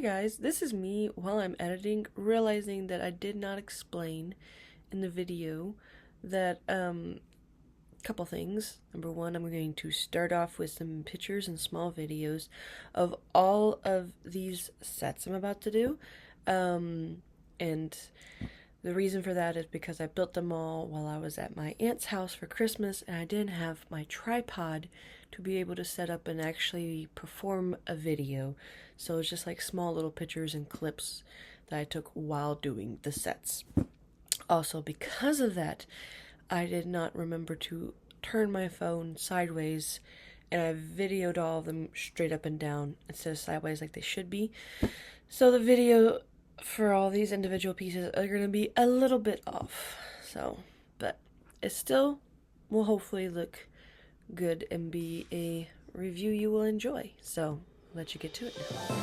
guys, this is me while I'm editing, realizing that I did not explain in the video that, couple things. Number one, I'm going to start off with some pictures and small videos of all of these sets I'm about to do. And the reason for that is because I built them all while I was at my aunt's house for Christmas, and I didn't have my tripod to be able to set up and actually perform a video. So it's just like small little pictures and clips that I took while doing the sets. Also, because of that, I did not remember to turn my phone sideways, and I videoed all of them straight up and down instead of sideways like they should be. So the video for all these individual pieces are going to be a little bit off. But it still will hopefully look good and be a review you will enjoy. So, I'll let you get to it now.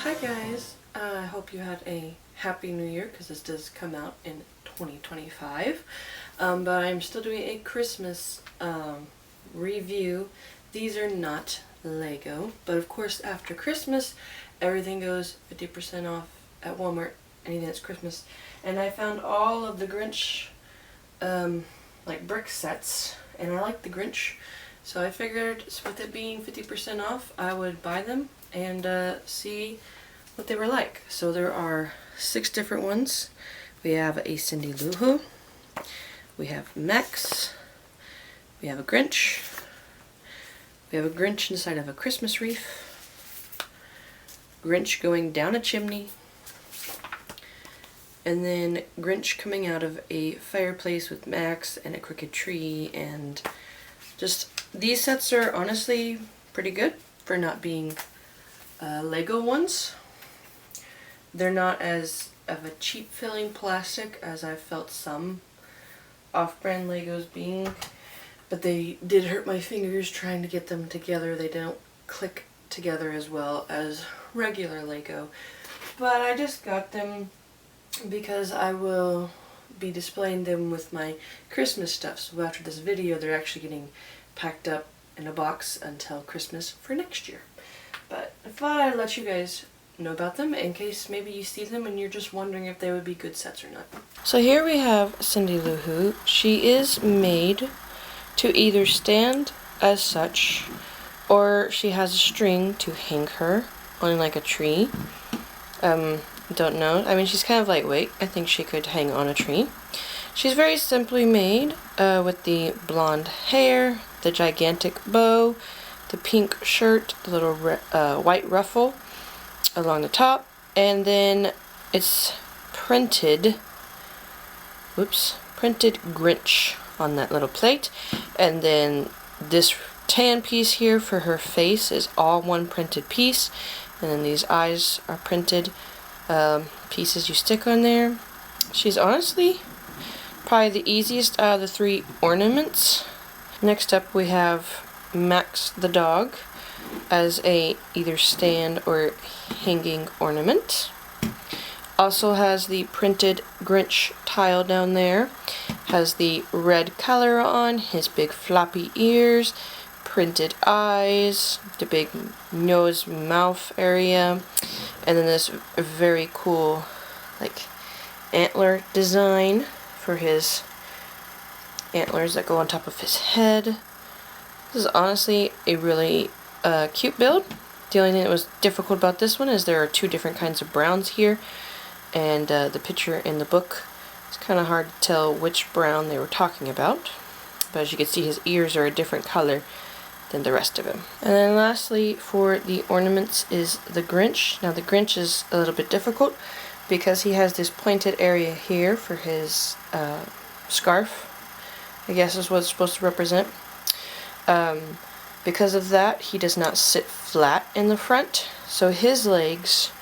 Hi guys, I hope you had a happy new year because this does come out in 2025, but I'm still doing a Christmas review. These are not Lego, but of course after Christmas everything goes 50% off at Walmart, anything that's Christmas, and I found all of the Grinch like brick sets, and I like the Grinch, so I figured with it being 50% off I would buy them and see what they were like. So there are 6 different ones. We have a Cindy Lou Who, we have Max, we have a Grinch, we have a Grinch inside of a Christmas wreath, Grinch going down a chimney, and then Grinch coming out of a fireplace with Max and a crooked tree. And just these sets are honestly pretty good for not being Lego ones. They're not as of a cheap filling plastic as I felt some off-brand Legos being, but they did hurt my fingers trying to get them together. They don't click together as well as regular Lego, but I just got them because I will be displaying them with my Christmas stuff. So after this video they're actually getting packed up in a box until Christmas for next year. But I thought I'd let you guys know about them in case maybe you see them and you're just wondering if they would be good sets or not. So here we have Cindy Lou Who. She is made to either stand as such, or she has a string to hang her on like a tree. Don't know. I mean, she's kind of lightweight. I think she could hang on a tree. She's very simply made with the blonde hair, the gigantic bow, the pink shirt, the little white ruffle along the top, and then it's printed Grinch on that little plate, and then this tan piece here for her face is all one printed piece, and then these eyes are printed pieces you stick on there. She's honestly probably the easiest out of the 3 ornaments. Next up we have Max the dog as a either stand or hanging ornament. Also has the printed Grinch tile down there. Has the red color on, his big floppy ears, printed eyes, the big nose mouth area, and then this very cool like antler design for his antlers that go on top of his head. This is honestly a really cute build. The only thing that was difficult about this one is there are 2 different kinds of browns here, and the picture in the book, it's kind of hard to tell which brown they were talking about, but as you can see his ears are a different color than the rest of him. And then lastly for the ornaments is the Grinch. Now the Grinch is a little bit difficult because he has this pointed area here for his scarf, I guess is what it's supposed to represent. Because of that, he does not sit flat in the front, so his legs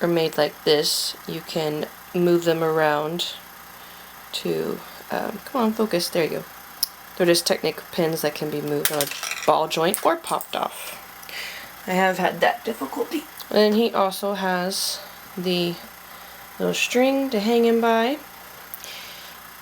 are made like this. You can move them around to, come on, focus, there you go. They're just Technic pins that can be moved on a ball joint or popped off. I have had that difficulty. And then he also has the little string to hang him by.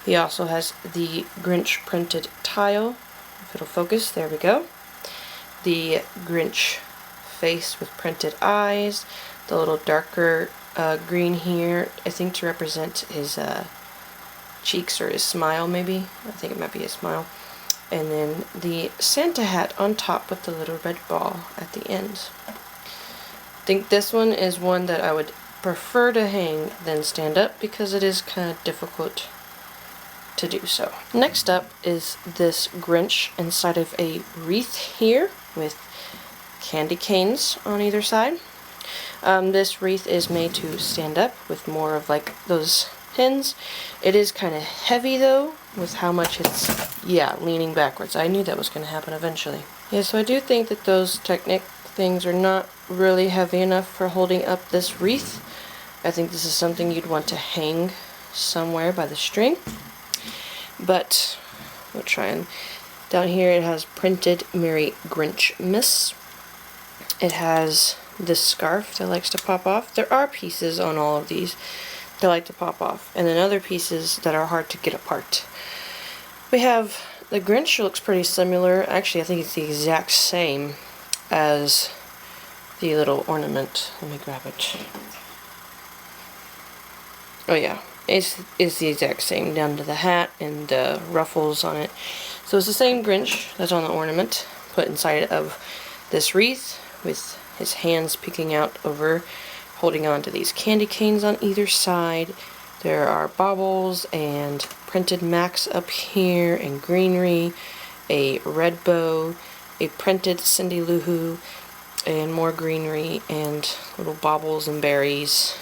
He also has the Grinch printed tile. If it'll focus, there we go. The Grinch face with printed eyes. The little darker green here, I think to represent his cheeks or his smile maybe. I think it might be his smile. And then the Santa hat on top with the little red ball at the end. I think this one is one that I would prefer to hang than stand up because it is kind of difficult to do so. Next up is this Grinch inside of a wreath here with candy canes on either side. This wreath is made to stand up with more of like those pins. It is kind of heavy though with how much it's, yeah, leaning backwards. I knew that was going to happen eventually. Yeah, so I do think that those Technic things are not really heavy enough for holding up this wreath. I think this is something you'd want to hang somewhere by the string. But we'll try and down here it has printed Merry Grinchmas. It has this scarf that likes to pop off. There are pieces on all of these that like to pop off, and then other pieces that are hard to get apart. We have the Grinch, who looks pretty similar. Actually, I think it's the exact same as the little ornament. Let me grab it. Oh yeah, it's the exact same down to the hat and the ruffles on it. So it's the same Grinch that's on the ornament put inside of this wreath with his hands peeking out over, holding on to these candy canes on either side. There are baubles and printed Max up here and greenery, a red bow, a printed Cindy Lou Who, and more greenery and little baubles and berries.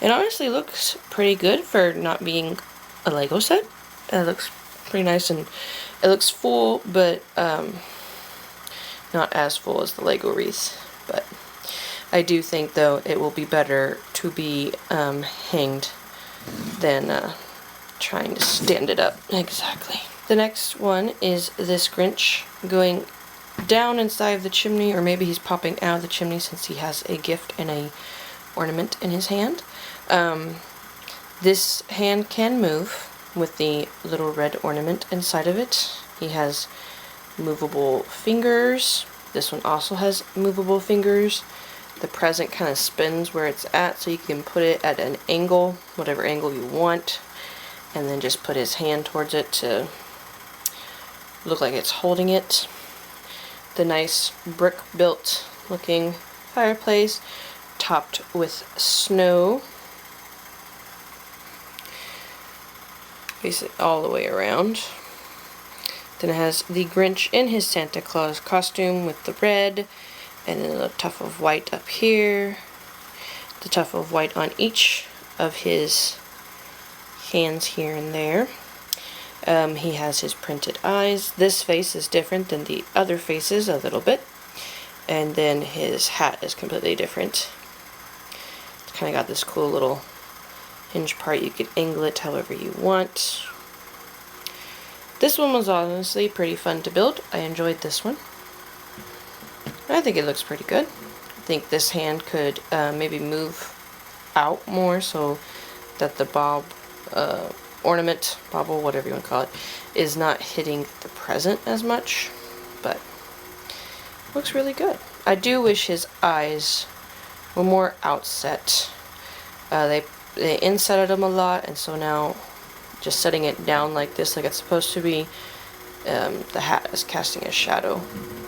It honestly looks pretty good for not being a Lego set. It looks pretty nice and it looks full, but not as full as the Lego wreath. But I do think though it will be better to be hanged than trying to stand it up. Exactly. The next one is this Grinch going down inside of the chimney, or maybe he's popping out of the chimney since he has a gift and a ornament in his hand. This hand can move with the little red ornament inside of it. He has movable fingers. This one also has movable fingers. the present kind of spins where it's at, so you can put it at an angle, whatever angle you want, and then just put his hand towards it to look like it's holding it. The nice brick built looking fireplace topped with snow. Face it all the way around. Then it has the Grinch in his Santa Claus costume with the red, and then a tuft of white up here, the tuft of white on each of his hands here and there. He has his printed eyes. This face is different than the other faces a little bit, and then his hat is completely different. It's kind of got this cool little hinge part. You could angle it however you want. This one was honestly pretty fun to build. I enjoyed this one. I think it looks pretty good. I think this hand could maybe move out more so that the bob ornament, bobble, whatever you want to call it, is not hitting the present as much, but looks really good. I do wish his eyes were more outset. They insetted them a lot, and so now just setting it down like this, like it's supposed to be, the hat is casting a shadow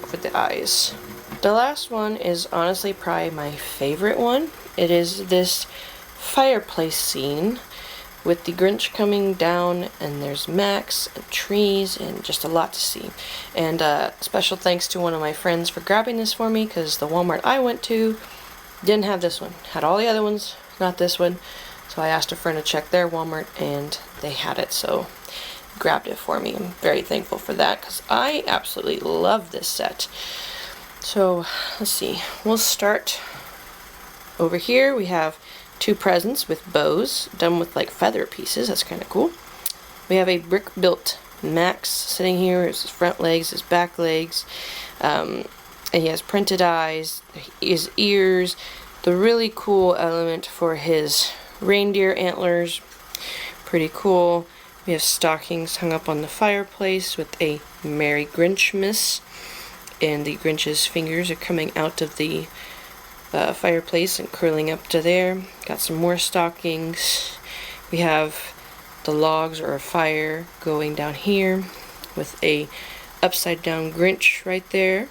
over the eyes. The last one is honestly probably my favorite one. It is this fireplace scene with the Grinch coming down, and there's Max and trees and just a lot to see. And special thanks to one of my friends for grabbing this for me, because the Walmart I went to didn't have this one. Had all the other ones, not this one. So I asked a friend to check their Walmart, and they had it, so grabbed it for me. I'm very thankful for that, because I absolutely love this set. So let's see, we'll start over here. We have two presents with bows done with like feather pieces. That's kind of cool. We have a brick built Max sitting here. His front legs, his back legs, and he has printed eyes, his ears, the really cool element for his reindeer antlers. Pretty cool. We have stockings hung up on the fireplace with a Merry Grinchmas, and the Grinch's fingers are coming out of the fireplace and curling up to there. Got some more stockings. We have the logs or a fire going down here with a upside down Grinch right there.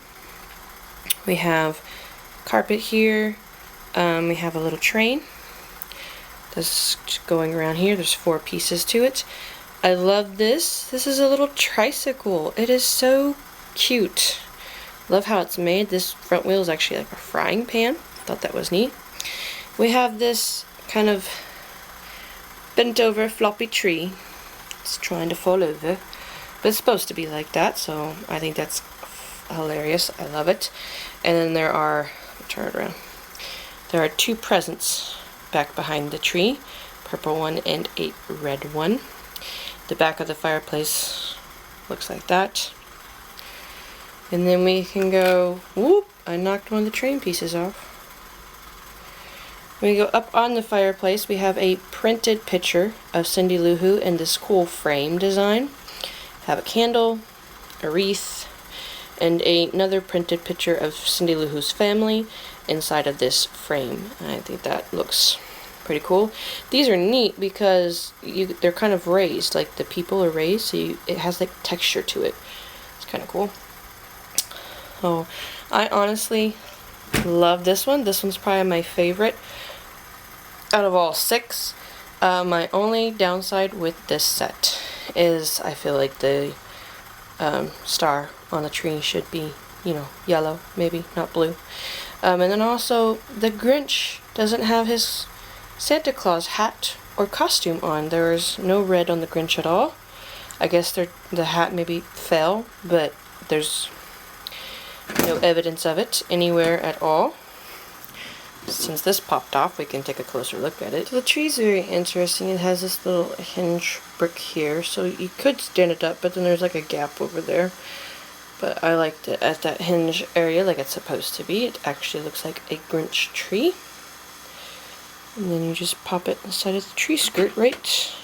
We have carpet here. We have a little train that's going around here. There's 4 pieces to it. I love this. This is a little tricycle. It is so cute. Love how it's made. This front wheel is actually like a frying pan. Thought that was neat. We have this kind of bent over floppy tree. It's trying to fall over, but it's supposed to be like that, so I think that's hilarious. I love it. And then there are, turn it around, there are 2 presents back behind the tree, purple one and a red one. The back of the fireplace looks like that. And then we can go, whoop, I knocked one of the train pieces off. When we go up on the fireplace, we have a printed picture of Cindy Lou Who in this cool frame design. Have a candle, a wreath, and another printed picture of Cindy Lou Who's family inside of this frame. And I think that looks pretty cool. These are neat because they're kind of raised, like the people are raised, so it has like texture to it. It's kind of cool. Oh, I honestly love this one. This one's probably my favorite out of all 6. My only downside with this set is I feel like the star on the tree should be, you know, yellow, maybe, not blue. And then also, the Grinch doesn't have his Santa Claus hat or costume on. There's no red on the Grinch at all. I guess the hat maybe fell, but there's no evidence of it anywhere at all. Since this popped off, we can take a closer look at it. So the tree's very interesting. It has this little hinge brick here, so you could stand it up, but then there's like a gap over there. But I liked it at that hinge area like it's supposed to be. It actually looks like a Grinch tree. And then you just pop it inside of the tree skirt right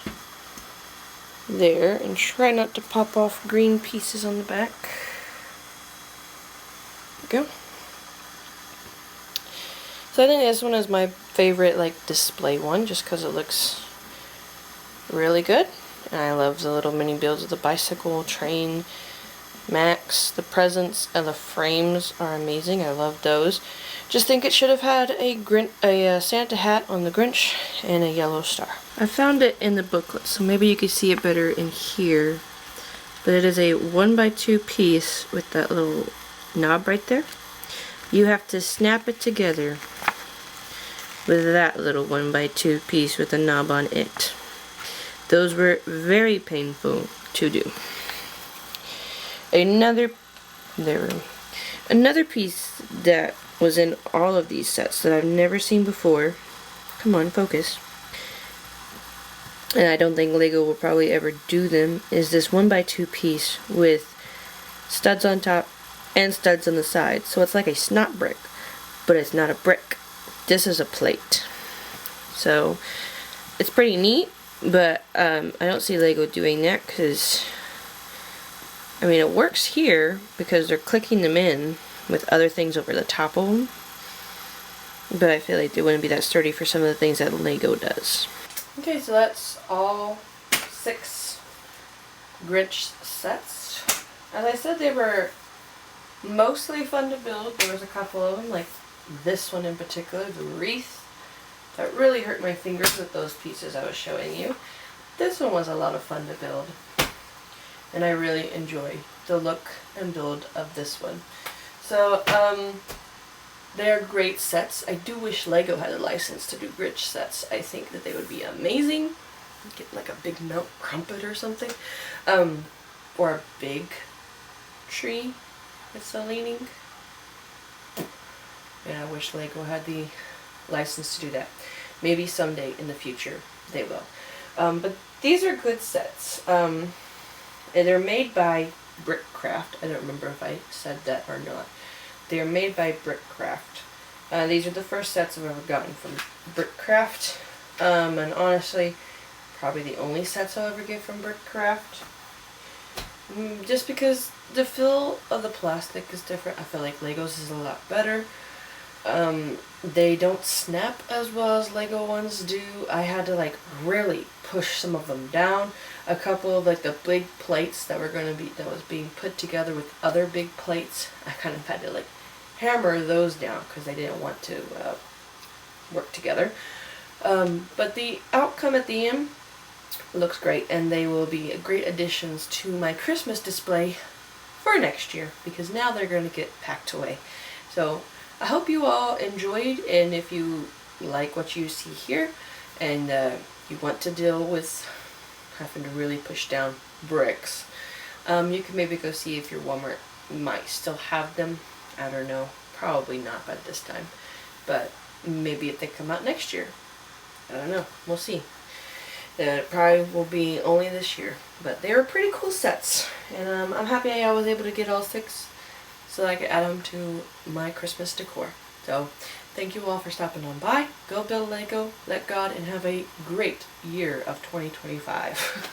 there, and try not to pop off green pieces on the back. There we go. So I think this one is my favorite like display one, just because it looks really good. And I love the little mini builds of the bicycle, train, Max. The presents and the frames are amazing. I love those. Just think it should have had a Santa hat on the Grinch and a yellow star. I found it in the booklet, so maybe you can see it better in here. But it is a 1x2 piece with that little knob right there. You have to snap it together with that little 1x2 piece with a knob on it. Those were very painful to do. Another piece that was in all of these sets that I've never seen before, come on, focus, and I don't think Lego will probably ever do them, is this 1x2 piece with studs on top and studs on the side. So it's like a snot brick, but it's not a brick. This is a plate. So it's pretty neat, but I don't see Lego doing that because, I mean, it works here because they're clicking them in with other things over the top of them, but I feel like they wouldn't be that sturdy for some of the things that Lego does. Okay, so that's all 6 Grinch sets. As I said, they were mostly fun to build. There was a couple of them, like this one in particular, the wreath, that really hurt my fingers with those pieces I was showing you. This one was a lot of fun to build, and I really enjoy the look and build of this one. So, they're great sets. I do wish Lego had a license to do Grinch sets. I think that they would be amazing. Get like a big milk crumpet or something. Or a big tree with the leaning. And I wish Lego had the license to do that. Maybe someday in the future they will. But these are good sets. And they're made by Brickcraft. I don't remember if I said that or not. They are made by Brickcraft. These are the first sets I've ever gotten from Brickcraft. And honestly, probably the only sets I'll ever get from Brickcraft. Just because the feel of the plastic is different. I feel like Lego's is a lot better. They don't snap as well as Lego ones do. I had to like really push some of them down. A couple of like the big plates that was being put together with other big plates, I kind of had to like hammer those down because they didn't want to work together. But the outcome at the end looks great, and they will be great additions to my Christmas display for next year because now they're going to get packed away. So I hope you all enjoyed, and if you like what you see here and you want to deal with having to really push down bricks, you can maybe go see if your Walmart might still have them. I don't know, probably not by this time, but maybe if they come out next year, I don't know, we'll see. It probably will be only this year, but they were pretty cool sets, and I'm happy I was able to get all 6 so I could add them to my Christmas decor. So thank you all for stopping on by. Go build Lego, let God, and have a great year of 2025.